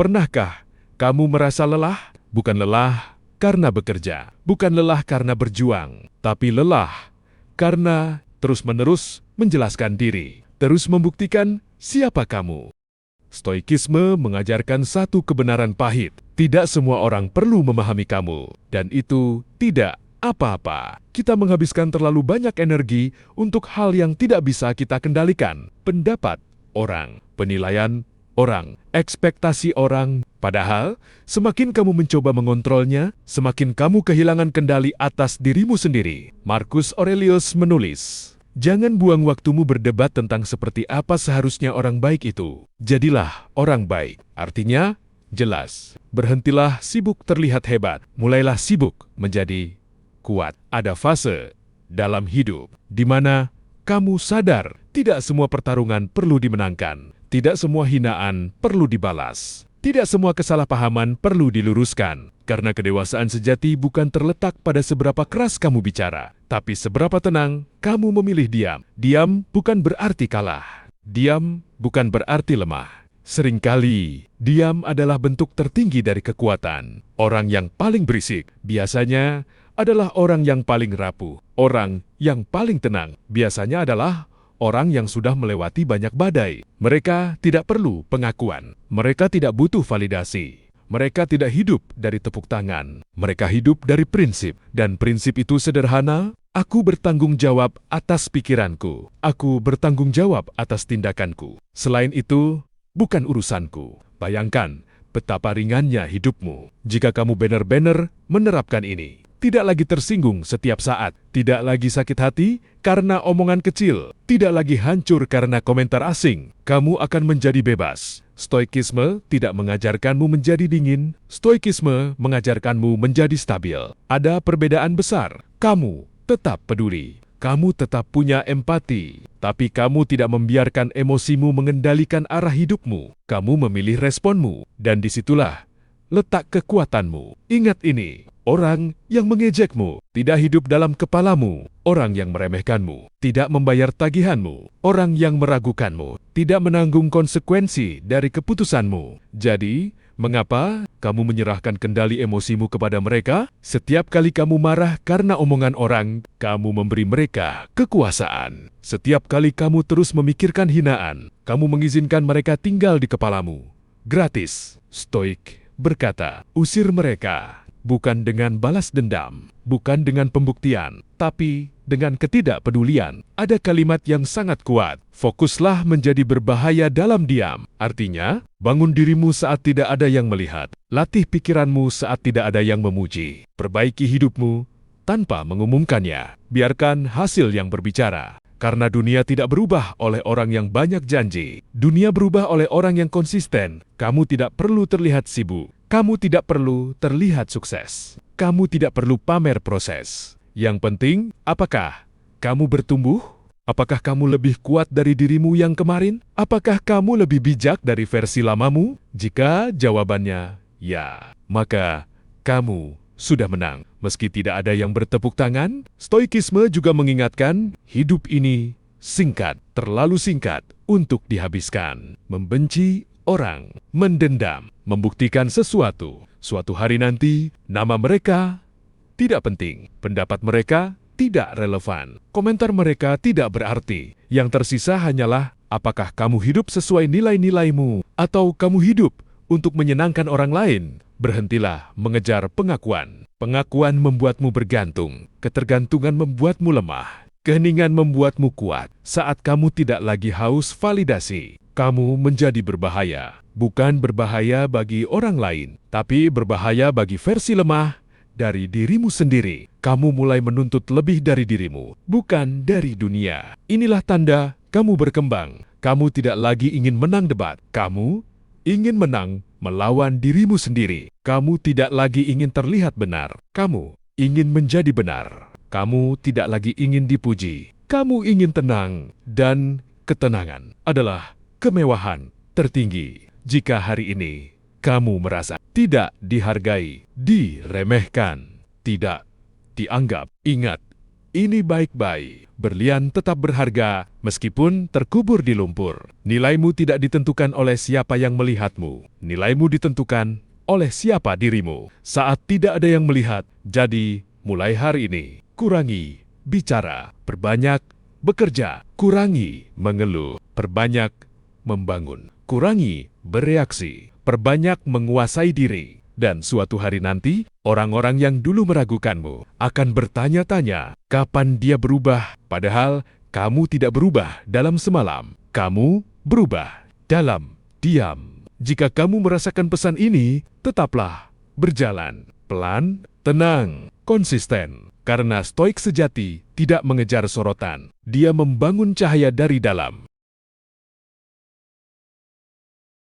Pernahkah kamu merasa lelah? Bukan lelah karena bekerja, bukan lelah karena berjuang, tapi lelah karena terus-menerus menjelaskan diri, terus membuktikan siapa kamu. Stoikisme mengajarkan satu kebenaran pahit. Tidak semua orang perlu memahami kamu, dan itu tidak apa-apa. Kita menghabiskan terlalu banyak energi untuk hal yang tidak bisa kita kendalikan. Pendapat orang, penilaian orang, ekspektasi orang. Padahal, semakin kamu mencoba mengontrolnya, semakin kamu kehilangan kendali atas dirimu sendiri. Marcus Aurelius menulis, "Jangan buang waktumu berdebat tentang seperti apa seharusnya orang baik itu. Jadilah orang baik." Artinya, jelas. Berhentilah sibuk terlihat hebat. Mulailah sibuk menjadi kuat. Ada fase dalam hidup di mana kamu sadar tidak semua pertarungan perlu dimenangkan. Tidak semua hinaan perlu dibalas. Tidak semua kesalahpahaman perlu diluruskan. Karena kedewasaan sejati bukan terletak pada seberapa keras kamu bicara, tapi seberapa tenang kamu memilih diam. Diam bukan berarti kalah. Diam bukan berarti lemah. Seringkali, diam adalah bentuk tertinggi dari kekuatan. Orang yang paling berisik biasanya adalah orang yang paling rapuh. Orang yang paling tenang biasanya adalah orang yang sudah melewati banyak badai. Mereka tidak perlu pengakuan. Mereka tidak butuh validasi. Mereka tidak hidup dari tepuk tangan. Mereka hidup dari prinsip. Dan prinsip itu sederhana. Aku bertanggung jawab atas pikiranku. Aku bertanggung jawab atas tindakanku. Selain itu, bukan urusanku. Bayangkan betapa ringannya hidupmu jika kamu benar-benar menerapkan ini. Tidak lagi tersinggung setiap saat, tidak lagi sakit hati karena omongan kecil, tidak lagi hancur karena komentar asing. Kamu akan menjadi bebas. Stoikisme tidak mengajarkanmu menjadi dingin, stoikisme mengajarkanmu menjadi stabil. Ada perbedaan besar. Kamu tetap peduli, kamu tetap punya empati, tapi kamu tidak membiarkan emosimu mengendalikan arah hidupmu. Kamu memilih responmu, dan disitulah letak kekuatanmu. Ingat ini, orang yang mengejekmu tidak hidup dalam kepalamu. Orang yang meremehkanmu tidak membayar tagihanmu. Orang yang meragukanmu tidak menanggung konsekuensi dari keputusanmu. Jadi, mengapa kamu menyerahkan kendali emosimu kepada mereka? Setiap kali kamu marah karena omongan orang, kamu memberi mereka kekuasaan. Setiap kali kamu terus memikirkan hinaan, kamu mengizinkan mereka tinggal di kepalamu. Gratis. Stoik berkata, usir mereka, bukan dengan balas dendam, bukan dengan pembuktian, tapi dengan ketidakpedulian. Ada kalimat yang sangat kuat, fokuslah menjadi berbahaya dalam diam. Artinya, bangun dirimu saat tidak ada yang melihat, latih pikiranmu saat tidak ada yang memuji, perbaiki hidupmu tanpa mengumumkannya, biarkan hasil yang berbicara. Karena dunia tidak berubah oleh orang yang banyak janji. Dunia berubah oleh orang yang konsisten. Kamu tidak perlu terlihat sibuk. Kamu tidak perlu terlihat sukses. Kamu tidak perlu pamer proses. Yang penting, apakah kamu bertumbuh? Apakah kamu lebih kuat dari dirimu yang kemarin? Apakah kamu lebih bijak dari versi lamamu? Jika jawabannya ya, maka kamu sudah menang. Meski tidak ada yang bertepuk tangan, stoikisme juga mengingatkan, hidup ini singkat, terlalu singkat untuk dihabiskan. Membenci orang, mendendam, membuktikan sesuatu. Suatu hari nanti, nama mereka tidak penting, pendapat mereka tidak relevan, komentar mereka tidak berarti. Yang tersisa hanyalah, apakah kamu hidup sesuai nilai-nilaimu, atau kamu hidup untuk menyenangkan orang lain. Berhentilah mengejar pengakuan. Pengakuan membuatmu bergantung. Ketergantungan membuatmu lemah. Keheningan membuatmu kuat. Saat kamu tidak lagi haus validasi, kamu menjadi berbahaya. Bukan berbahaya bagi orang lain, tapi berbahaya bagi versi lemah dari dirimu sendiri. Kamu mulai menuntut lebih dari dirimu, bukan dari dunia. Inilah tanda kamu berkembang. Kamu tidak lagi ingin menang debat. Kamu ingin menang melawan dirimu sendiri. Kamu tidak lagi ingin terlihat benar. Kamu ingin menjadi benar. Kamu tidak lagi ingin dipuji. Kamu ingin tenang. Dan ketenangan adalah kemewahan tertinggi. Jika hari ini kamu merasa tidak dihargai, diremehkan, tidak dianggap, ingat, ini baik-baik. Berlian tetap berharga meskipun terkubur di lumpur. Nilaimu tidak ditentukan oleh siapa yang melihatmu. Nilaimu ditentukan oleh siapa dirimu. Saat tidak ada yang melihat, jadi mulai hari ini, kurangi bicara, perbanyak bekerja, kurangi mengeluh, perbanyak membangun, kurangi bereaksi, perbanyak menguasai diri. Dan suatu hari nanti, orang-orang yang dulu meragukanmu akan bertanya-tanya, kapan dia berubah? Padahal kamu tidak berubah dalam semalam. Kamu berubah dalam diam. Jika kamu merasakan pesan ini, tetaplah berjalan pelan, tenang, konsisten. Karena stoik sejati tidak mengejar sorotan. Dia membangun cahaya dari dalam.